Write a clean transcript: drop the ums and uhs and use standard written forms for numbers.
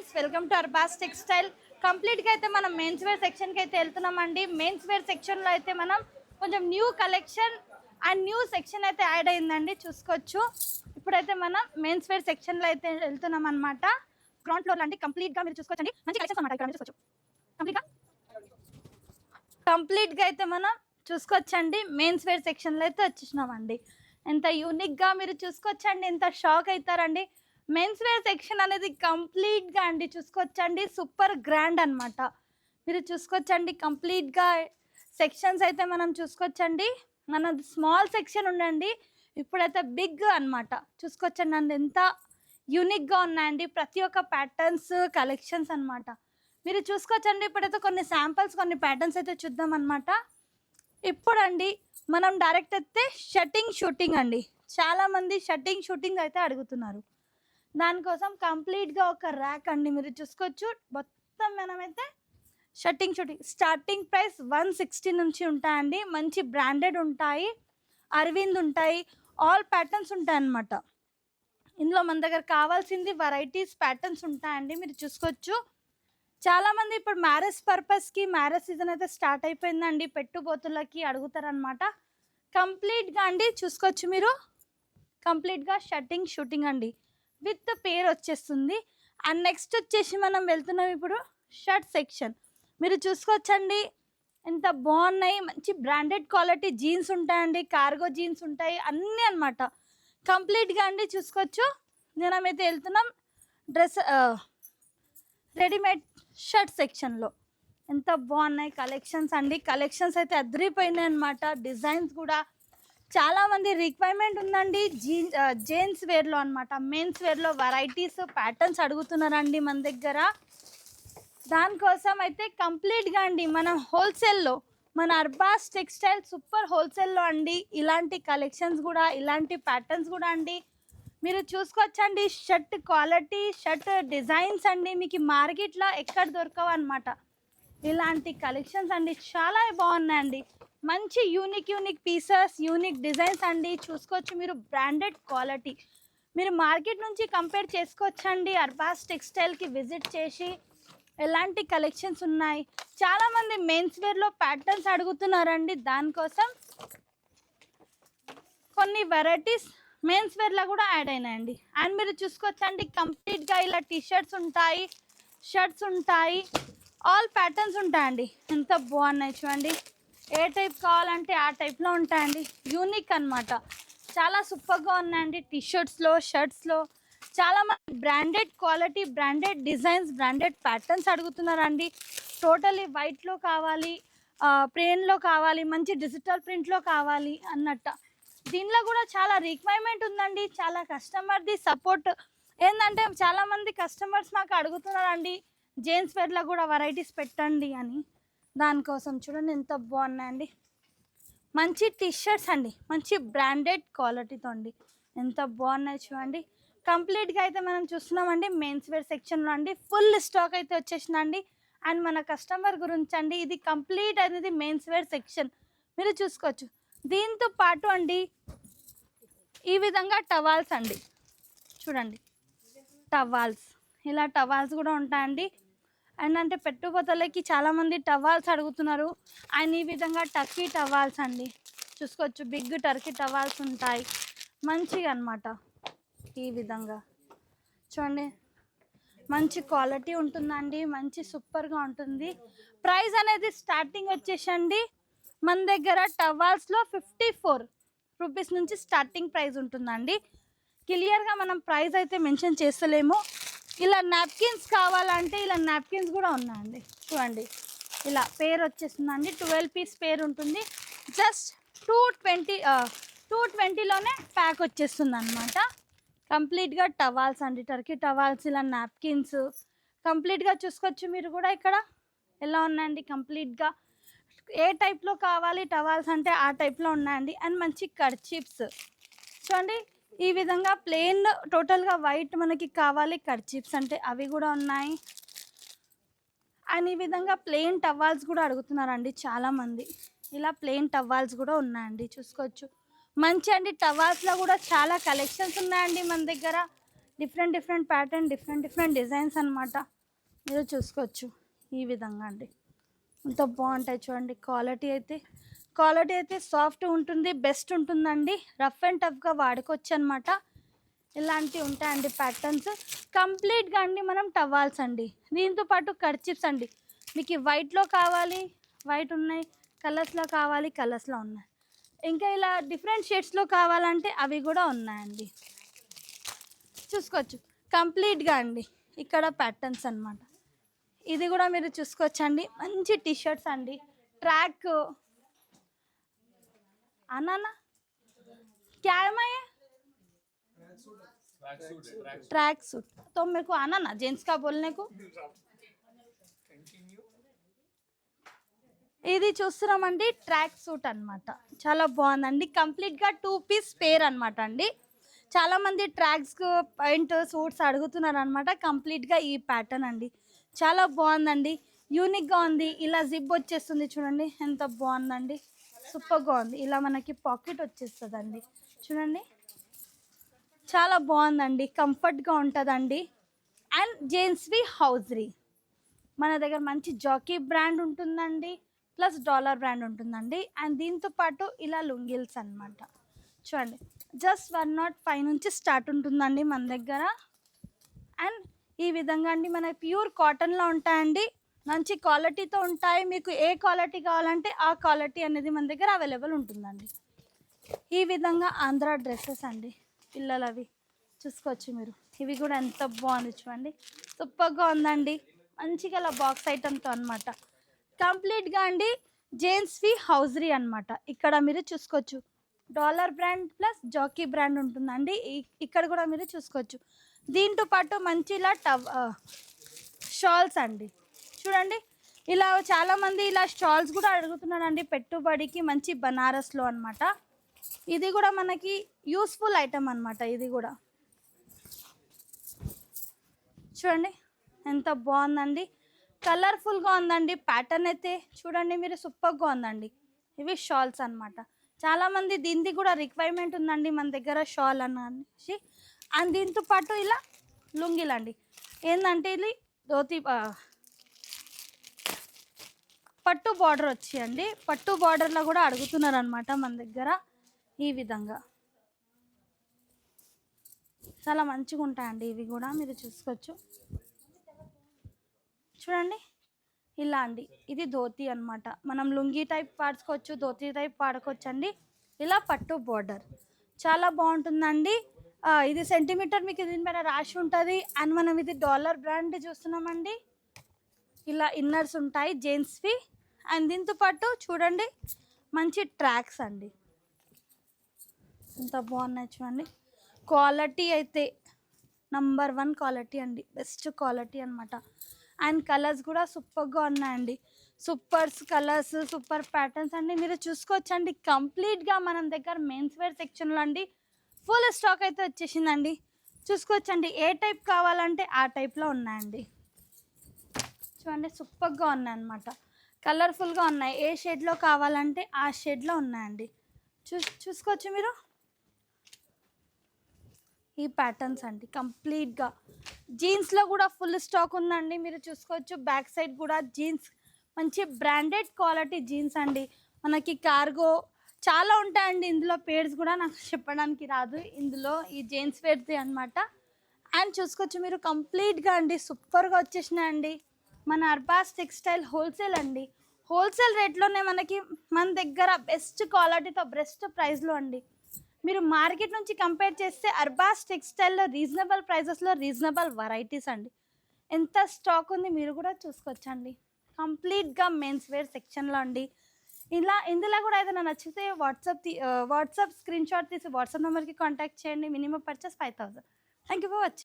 Friends, welcome to Arbaz textile. కంప్లీట్గా అయితే మనం మెన్స్ వేర్ సెక్షన్కి అయితే వెళ్తున్నామండి. మెన్స్ వేర్ సెక్షన్లో అయితే మనం కొంచెం new collection and new section అయితే యాడ్ అయిందండి, చూసుకోవచ్చు. ఇప్పుడైతే మనం మెన్స్ వేర్ సెక్షన్లో అయితే వెళ్తున్నాం అనమాట. గ్రౌండ్ ఫ్లోర్ లాంటి కంప్లీట్గా మీరు చూసుకోవచ్చండి, మంచి కలెక్షన్స్ అనమాట. ఇక్కడ చూసుకోవచ్చు కంప్లీట్గా అయితే మనం చూసుకోవచ్చండి. మెన్స్ వేర్ సెక్షన్లో అయితే వచ్చేసినామండి. ఎంత యూనిక్గా మీరు చూసుకోవచ్చండి, ఎంత షాక్ అవుతారండి. మెన్స్ వేర్ సెక్షన్ అనేది కంప్లీట్గా అండి చూసుకోవచ్చండి, సూపర్ గ్రాండ్ అనమాట. మీరు చూసుకోవచ్చండి కంప్లీట్గా సెక్షన్స్ అయితే మనం చూసుకోవచ్చండి. మన స్మాల్ సెక్షన్ ఉండండి, ఇప్పుడైతే బిగ్ అనమాట. చూసుకోవచ్చండి అండి, ఎంత యూనిక్గా ఉన్నాయండి ప్రతి ఒక్క ప్యాటర్న్స్ కలెక్షన్స్ అనమాట. మీరు చూసుకోవచ్చండి. ఇప్పుడైతే కొన్ని శాంపిల్స్, కొన్ని ప్యాటర్న్స్ అయితే చూద్దాం అనమాట. ఇప్పుడండి మనం డైరెక్ట్ అయితే షూటింగ్ అండి. చాలామంది షూటింగ్ అయితే అడుగుతున్నారు. దానికోసం కంప్లీట్గా ఒక ర్యాక్ అండి, మీరు చూసుకోవచ్చు. మొత్తం మనమైతే షూటింగ్ స్టార్టింగ్ ప్రైస్ 160 నుంచి ఉంటాయండి. మంచి బ్రాండెడ్ ఉంటాయి, అరవింద్ ఉంటాయి, ఆల్ ప్యాటర్న్స్ ఉంటాయి అన్నమాట. ఇందులో మన దగ్గర కావాల్సింది వెరైటీస్ ప్యాటర్న్స్ ఉంటాయండి, మీరు చూసుకోవచ్చు. చాలామంది ఇప్పుడు మ్యారేజ్ పర్పస్కి, మ్యారేజ్ సీజన్ అయితే స్టార్ట్ అయిపోయిందండి, పెట్టుబోతులకి అడుగుతారనమాట. కంప్లీట్గా అండి చూసుకోవచ్చు మీరు, కంప్లీట్గా షూటింగ్ అండి విత్ పేర్ వచ్చేస్తుంది. అండ్ నెక్స్ట్ వచ్చేసి మనం వెళ్తున్నాం ఇప్పుడు షర్ట్ సెక్షన్. మీరు చూసుకోవచ్చండి ఎంత బాగున్నాయి, మంచి బ్రాండెడ్ క్వాలిటీ జీన్స్ ఉంటాయండి, కార్గో జీన్స్ ఉంటాయి, అన్నీ అనమాట. కంప్లీట్గా అండి చూసుకోవచ్చు. నేనైతే వెళ్తున్నాం రెడీమేడ్ షర్ట్ సెక్షన్లో. ఎంత బాగున్నాయి కలెక్షన్స్ అండి, కలెక్షన్స్ అయితే అదిరిపోయినాయి అనమాట. డిజైన్స్ కూడా చాలామంది రిక్వైర్మెంట్ ఉందండి. జెంట్స్ వేర్లో అనమాట, మెన్స్ వేర్లో వెరైటీస్ ప్యాటర్న్స్ అడుగుతున్నారండి మన దగ్గర. దానికోసం అయితే కంప్లీట్గా అండి మనం హోల్సేల్లో, మన అర్బాస్ టెక్స్టైల్ సూపర్ హోల్సేల్లో అండి ఇలాంటి కలెక్షన్స్ కూడా, ఇలాంటి ప్యాటర్న్స్ కూడా అండి మీరు చూసుకోవచ్చండి. షర్ట్ క్వాలిటీ, షర్ట్ డిజైన్స్ అండి మీకు మార్కెట్లో ఎక్కడ దొరకవు అనమాట. ఇలాంటి కలెక్షన్స్ అండి చాలా బాగున్నాయండి. మంచి యూనిక్ పీసెస్, యూనిక్ డిజైన్స్ అండి, చూసుకోవచ్చు మీరు. బ్రాండెడ్ క్వాలిటీ మీరు మార్కెట్ నుంచి కంపేర్ చేసుకోవచ్చండి. అర్బాస్ టెక్స్టైల్కి విజిట్ చేసి ఎలాంటి కలెక్షన్స్ ఉన్నాయి. చాలామంది మెన్స్ వేర్లో ప్యాటర్న్స్ అడుగుతున్నారండి, దానికోసం కొన్ని వెరైటీస్ మెన్స్ వేర్లో కూడా యాడ్ అయినాయండి. అండ్ మీరు చూసుకోవచ్చండి కంప్లీట్గా ఇలా టీషర్ట్స్ ఉంటాయి, షర్ట్స్ ఉంటాయి, ఆల్ ప్యాటర్న్స్ ఉంటాయండి. ఎంత బాగున్నాయి చూడండి. ఏ టైప్ కావాలంటే ఆ టైప్లో ఉంటాయండి, యూనిక్ అనమాట. చాలా సూపర్గా ఉన్నాయండి. టీషర్ట్స్లో, షర్ట్స్లో చాలామంది branded quality, branded designs, branded patterns అడుగుతున్నారండి. టోటలీ వైట్లో కావాలి, ప్లెయిన్లో కావాలి, మంచి డిజిటల్ ప్రింట్లో కావాలి అన్నట్టు. దీనిలో కూడా చాలా రిక్వైర్మెంట్ ఉందండి. చాలా కస్టమర్ది సపోర్ట్ ఏంటంటే చాలామంది కస్టమర్స్ మాకు అడుగుతున్నారండి జెంట్స్ వేర్లో కూడా వెరైటీస్ పెట్టండి అని. దానికోసం చూడండి ఎంత బాగున్నాయండి. మంచి టీషర్ట్స్ అండి, మంచి బ్రాండెడ్ క్వాలిటీతో అండి, ఎంత బాగున్నాయి చూడండి. కంప్లీట్గా అయితే మనం చూస్తున్నామండి మెన్స్ వేర్ సెక్షన్లో అండి. ఫుల్ స్టాక్ అయితే వచ్చేసిందండి. అండ్ మన కస్టమర్ గురించి అండి, ఇది కంప్లీట్ అనేది మెన్స్ వేర్ సెక్షన్ మీరు చూసుకోవచ్చు. దీంతో పాటు అండి ఈ విధంగా టవాల్స్ అండి చూడండి, టవాల్స్, ఇలా టవాల్స్ కూడా ఉంటాయండి. అండ్ అంటే పెట్టుబోతలకి చాలామంది టవాల్స్ అడుగుతున్నారు. అండ్ ఈ విధంగా టర్కీ టవాల్స్ అండి చూసుకోవచ్చు, బిగ్ టర్కీ టవాల్స్ ఉంటాయి మంచిగా అనమాట. ఈ విధంగా చూడండి, మంచి క్వాలిటీ ఉంటుందండి, మంచి సూపర్గా ఉంటుంది. ప్రైస్ అనేది స్టార్టింగ్ వచ్చేసండి మన దగ్గర టవాల్స్లో 54 రూపీస్ నుంచి స్టార్టింగ్ ప్రైస్ ఉంటుందండి. క్లియర్గా మనం ప్రైస్ అయితే మెన్షన్ చేస్తలేము. ఇలా నాప్కిన్స్ కావాలంటే ఇలా నాప్కిన్స్ కూడా ఉన్నాయండి చూడండి. ఇలా పేరు వచ్చేస్తుందండి, 12 పీస్ పేరు ఉంటుంది. జస్ట్ 220లోనే ప్యాక్ వచ్చేస్తుంది అనమాట. కంప్లీట్గా టవాల్స్ అండి, టర్కీ టవాల్స్, ఇలా నాప్కిన్స్ కంప్లీట్గా చూసుకోవచ్చు మీరు కూడా. ఇక్కడ ఎలా ఉన్నాయండి కంప్లీట్గా, ఏ టైప్లో కావాలి టవాల్స్ అంటే ఆ టైప్లో ఉన్నాయండి. అండ్ మంచి కర్చీప్స్ చూడండి, ఈ విధంగా ప్లెయిన్ టోటల్గా వైట్ మనకి కావాలి కర్చీప్స్ అంటే అవి కూడా ఉన్నాయి. అండ్ ఈ విధంగా ప్లెయిన్ టవాల్స్ కూడా అడుగుతున్నారండి చాలామంది. ఇలా ప్లెయిన్ టవాల్స్ కూడా ఉన్నాయండి చూసుకోవచ్చు. మంచి అండి, టవాల్స్లో కూడా చాలా కలెక్షన్స్ ఉన్నాయండి మన దగ్గర. Different different pattern, different different designs అనమాట. మీరు చూసుకోవచ్చు ఈ విధంగా అండి. ఎంత బాగుంటాయి చూడండి. క్వాలిటీ అయితే సాఫ్ట్ ఉంటుంది, బెస్ట్ ఉంటుందండి. రఫ్ అండ్ టఫ్గా వాడుకోవచ్చు అనమాట. ఇలాంటివి ఉంటాయండి ప్యాటర్న్స్ కంప్లీట్గా అండి. మనం టవాల్స్ అండి, దీంతో పాటు కర్చిప్స్ అండి. మీకు వైట్లో కావాలి, వైట్ ఉన్నాయి. కలర్స్లో కావాలి, కలర్స్లో ఉన్నాయి. ఇంకా ఇలా డిఫరెంట్ షేడ్స్లో కావాలంటే అవి కూడా ఉన్నాయండి. చూసుకోవచ్చు కంప్లీట్గా అండి. ఇక్కడ ప్యాటర్న్స్ అనమాట. ఇది కూడా మీరు చూసుకోవచ్చండి. మంచి టీషర్ట్స్ అండి. ట్రాక్ అన్నా क्या है ये? ट्रैक सूट तो मेरे को आना ना जेंट्स का बोलने को. ఇది చూస్తున్నామండి ట్రాక్ సూట్ అనమాట. చాలా బాగుందండి. కంప్లీట్గా 2 పీస్ పేర్ అనమాట అండి. చాలామంది ట్రాక్స్ పాయింట్ సూట్స్ అడుగుతున్నారు అనమాట. కంప్లీట్గా ఈ ప్యాటర్న్ అండి. చాలా బాగుందండి, యూనిక్గా ఉంది. ఇలా జిప్ వచ్చేస్తుంది చూడండి, ఎంత బాగుందండి. సూపర్గా ఉంది. ఇలా మనకి పాకెట్ వచ్చేస్తుందండి చూడండి. చాలా బాగుందండి, కంఫర్ట్గా ఉంటుందండి. అండ్ జెంట్స్వి హౌజరీ మన దగ్గర మంచి జాకీ బ్రాండ్ ఉంటుందండి, ప్లస్ డాలర్ బ్రాండ్ ఉంటుందండి. అండ్ దీంతో పాటు ఇలా లుంగిల్స్ అనమాట చూడండి. జస్ట్ 105 నుంచి స్టార్ట్ ఉంటుందండి మన దగ్గర. అండ్ ఈ విధంగా అండి మన ప్యూర్ కాటన్లో ఉంటాయండి. మంచి క్వాలిటీతో ఉంటాయి. మీకు ఏ క్వాలిటీ కావాలంటే ఆ క్వాలిటీ అనేది మన దగ్గర అవైలబుల్ ఉంటుందండి. ఈ విధంగా ఆంధ్ర డ్రెస్సెస్ అండి, పిల్లలవి చూసుకోవచ్చు మీరు. ఇవి కూడా ఎంత బాగుంది చూడండి, సూపర్గా ఉందండి. మంచిగా ఇలా బాక్స్ ఐటమ్తో అనమాట. కంప్లీట్గా అండి జెంట్స్వి హౌజరీ అనమాట. ఇక్కడ మీరు చూసుకోవచ్చు Dollar brand plus Jockey brand ఉంటుందండి. ఇక్కడ కూడా మీరు చూసుకోవచ్చు. దీంతో పాటు మంచి ఇలా షాల్స్ అండి చూడండి. ఇలా చాలామంది ఇలా షాల్స్ కూడా అడుగుతున్నారండి పెట్టుబడికి. మంచి బనారస్లో అనమాట. ఇది కూడా మనకి యూస్ఫుల్ ఐటమ్ అనమాట. ఇది కూడా చూడండి ఎంత బాగుందండి, కలర్ఫుల్గా ఉందండి. ప్యాటర్న్ అయితే చూడండి మీరు, సూపర్గా ఉందండి. ఇవి షాల్స్ అనమాట. చాలామంది దీనికి కూడా రిక్వైర్మెంట్ ఉందండి మన దగ్గర షాల్ అనేసి. అండ్ దీంతో పాటు ఇలా లుంగిలు అండి. ఏంటంటే ఇది ధోతి పట్టు బార్డర్ వచ్చాయండి. పట్టు బార్డర్లో కూడా అడుగుతున్నారు అనమాట మన దగ్గర. ఈ విధంగా చాలా మంచిగా ఉంటాయండి. ఇవి కూడా మీరు చూసుకోవచ్చు చూడండి. ఇలా అండి, ఇది ధోతి అనమాట. మనం లుంగీ టైప్ వాడుకోవచ్చు, ధోతి టైప్ వాడుకోవచ్చు అండి. ఇలా పట్టు బార్డర్ చాలా బాగుంటుందండి. ఇది సెంటీమీటర్ మీకు దీనిపైన రాసి ఉంటుంది. అండ్ మనం ఇది డాలర్ బ్రాండ్ చూస్తున్నామండి. ఇలా ఇన్నర్స్ ఉంటాయి జెంట్స్వి. అండ్ దీంతో పాటు చూడండి మంచి ట్రాక్స్ అండి, ఎంత బాగున్నాయి చూడండి. క్వాలిటీ అయితే నంబర్ 1 క్వాలిటీ అండి, బెస్ట్ క్వాలిటీ అనమాట. అండ్ కలర్స్ కూడా సూపర్గా ఉన్నాయండి. సూపర్స్ కలర్స్, సూపర్ ప్యాటర్న్స్ అండి. మీరు చూసుకోవచ్చండి. కంప్లీట్గా మనం దగ్గర మెన్స్ వేర్ సెక్షన్లో అండి ఫుల్ స్టాక్ అయితే వచ్చేసిందండి. చూసుకోవచ్చండి. ఏ టైప్ కావాలంటే ఆ టైప్లో ఉన్నాయండి. చూడండి సూపర్గా ఉన్నాయన్నమాట, కలర్ఫుల్గా ఉన్నాయి. ఏ షేడ్లో కావాలంటే ఆ షేడ్లో ఉన్నాయండి. చూసుకోవచ్చు మీరు. ఈ ప్యాటర్న్స్ అండి కంప్లీట్గా. జీన్స్లో కూడా ఫుల్ స్టాక్ ఉందండి, మీరు చూసుకోవచ్చు. బ్యాక్ సైడ్ కూడా జీన్స్, మంచి బ్రాండెడ్ క్వాలిటీ జీన్స్ అండి. మనకి కార్గో చాలా ఉంటాయండి. ఇందులో పేర్స్ కూడా నాకు చెప్పడానికి రాదు. ఇందులో ఈ జెంట్స్ వేర్ది అనమాట. అండ్ చూసుకోవచ్చు మీరు కంప్లీట్గా అండి, సూపర్గా వచ్చేసినాయండి. మన అర్బాస్ టెక్స్టైల్ హోల్సేల్ అండి. హోల్సేల్ రేట్లోనే మనకి మన దగ్గర బెస్ట్ క్వాలిటీతో బెస్ట్ ప్రైస్లో అండి. మీరు మార్కెట్ నుంచి కంపేర్ చేస్తే అర్బాస్ టెక్స్టైల్లో రీజనబుల్ ప్రైజెస్లో రీజనబుల్ వెరైటీస్ అండి. ఎంత స్టాక్ ఉంది మీరు కూడా చూసుకోవచ్చండి. కంప్లీట్గా మెన్స్ వేర్ సెక్షన్లో అండి. ఇందులో కూడా ఏదైనా నచ్చితే వాట్సాప్ స్క్రీన్ షాట్ తీసి వాట్సాప్ నెంబర్కి కాంటాక్ట్ చేయండి. Minimum purchase 5000. Thank you for watching.